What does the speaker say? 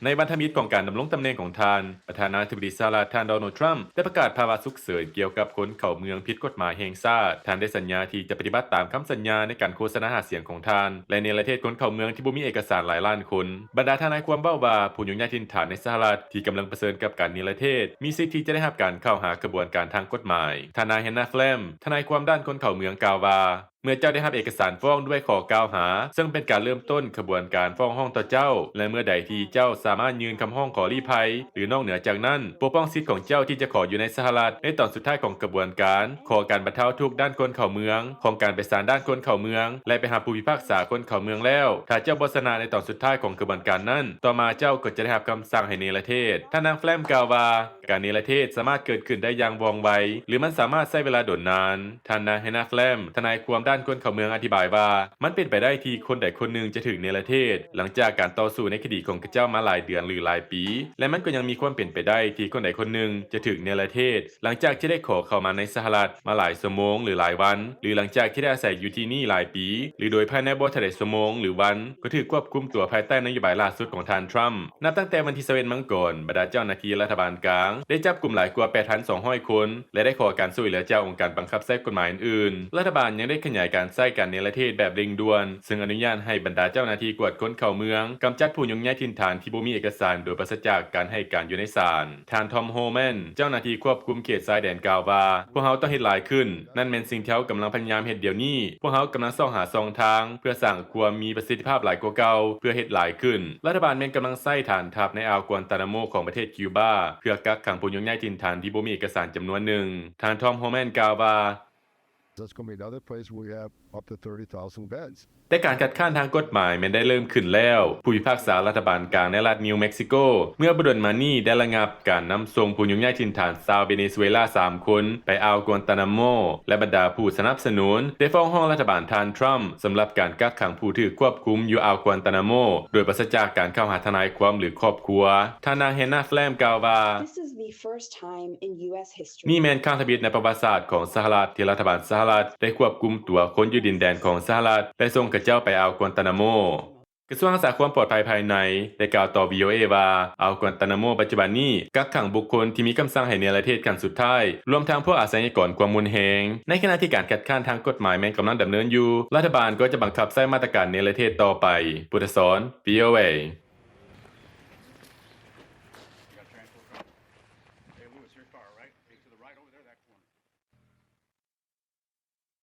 ในวันทมิตรของการดำรงตำแหน่งของท่านประธานาธิบดีสหรัฐท่านโดนัลด์ทรัมป์ได้ประกาศภาวะฉุกเฉินเกี่ยวกับคนเข้าเมืองผิดกฎหมายแห่งชาติท่านได้สัญญาที่จะปฏิบัติตามคำสัญญาในการโฆษณาหาเสียงของท่านและในประเทศคนเข้าเมืองที่บ่มีเอกสารหลายล้านคนบรรดาทนายความเบ้าว่าผู้ยุ่งยากถิ่นฐานในสหรัฐที่กำลังเผชิญกับการนิรเทศมีสิทธิ์ที่จะได้รับการเข้าหากระบวนการทางกฎหมายทนายแฮนนาแฟลมทนายความด้านคนเข้าเมืองกล่าวว่าเมื่อเจ้าได้รับเอกสารฟ้องด้วยข้อกล่าวหาซึ่งเป็นการเริ่มต้นกระบวนการฟ้องร้องต่อเจ้าและเมื่อใดที่เจ้าสามารถยื่นคำร้องขอลี้ภัยหรือนอกเหนือจากนั้นปกป้องสิทธิของเจ้าที่จะขออยู่ในสหรัฐในตอนสุดท้ายของกระบวนการขอการบรรเทาทุกข์ด้านคนเข้าเมืองของการไปศาลด้านคนเข้าเมืองและไปหาผู้พิพากษาคนเข้าเมืองแล้วถ้าเจ้าบ่ชนะในตอนสุดท้ายของกระบวนการนั้นต่อมาเจ้าก็จะได้รับคำสั่งให้เนรเทศท่านนางแฟลมกล่าวว่าการเนรเทศสามารถเกิดขึ้นได้อย่างว่องไวหรือมันสามารถใช้เวลาโดนนานท่านนางแฮนนาแฟลมทนายความด้านคนเข้าเมืองอธิบายว่ามันเป็นไปได้ที่คนใดคนหนึ่งจะถึงเนรเทศหลังจากการต่อสู้ในคดีของเจ้ามาหลายเดือนหรือหลายปีและมันก็ยังมีความเป็นไปได้ที่คนใดคนหนึ่งจะถึงเนรเทศหลังจากที่ได้ขอเข้ามาในสหรัฐมาหลายชั่วโมงหรือหลายวันหรือหลังจากที่ได้อาศัยอยู่ที่นี่หลายปีหรือโดยภายในบ่ทันได้ชั่วโมงหรือวันก็ถูกควบคุมตัวภายใต้นโยบายล่าสุดของท่านทรัมป์นับตั้งแต่วันที่21มังกรบรรดาเจ้าหน้าที่รัฐบาลกลางได้จับกลุ่มหลายกว่า 8,200 คนและได้ขอการช่วยเหลือจากองค์การบังคับใช้กฎหมายอื่นๆรัฐบาลยังได้ขยายการใช้การเนรเทศแบบเร่งด่วนซึ่งอนุญาตให้บรรดาเจ้าหน้าที่กวดค้นเข้าเมืองกำจัดผู้ยุ่งยากถิ่นฐานที่บ่มีเอกสารโดยปราศจากการให้การอยู่ในศาลท่านทอมโฮแมนเจ้าหน้าที่ควบคุมเขตชายแดนกล่าวว่าพวกเขาต้องเฮ็ดหลายขึ้นนั่นแม่นสิ่งที่เขากำลังพยายามเฮ็ดเดี๋ยวนี้พวกเขากำลังหาช่องทางเพื่อสร้างความมีประสิทธิภาพหลายกว่าเก่าเพื่อเฮ็ดหลายขึ้นรัฐบาลแม่นกำลังใช้ฐานทัพในอ่าวกวานตานาโมของประเทศคิวบาเพื่อกักขังผู้ยุ่งยากถิ่นฐานที่บ่มีเอกสารจำนวนหนึ่งท่านทอมโฮแมนกล่าวว่า That's going to be another place where we have up to 30,000 beds. แต่การคัดค้านทางกฎหมายมันได้เริ่มขึ้นแล้วผู้พิพากษารัฐบาลกลางในรัฐนิวเม็กซิโกเมื่อบดลมานี่ได้ระงับการนำส่งผู้ยุ่งยากถิ่นฐานชาวเวเนซุเอลา3 คนไปอ่าวกวานตานาโมและบรรดาผู้สนับสนุนได้ฟ้องร้องรัฐบาลท่านทรัมป์สำหรับการกักขังผู้ถูกควบคุมอยู่อ่าวกวานตานาโมโดยปราศจากการเข้าหาทนายความหรือครอบครัวท่านนางเฮนนาแฟลมกล่าวว่า This is the first time in U.S. history นี่แมนข้างทะเบียนในประวัติศาสตร์ของสหรัฐที่รัฐบาลสหรัฐได้ควบคุมตัวคนอยู่ดินแดนของสหรัฐและส่งกระเจ้าไปอ่าวกวานตานาโมกระทรวงรักษาความปลอดภัยภายในได้กล่าวต่อ VOA ว่าอ่าวกวานตานาโมปัจจุบันนี้กักขังบุคคลที่มีคำสั่งให้เนรเทศครั้งสุดท้ายรวมทั้งพวกอาชญากรความมุนแหงในขณะที่การคัดค้านทางกฎหมายแม้นกำลังดำเนินอยู่รัฐบาลก็จะบังคับใช้มาตรการเนรเทศต่อไปพุทธสอน VOA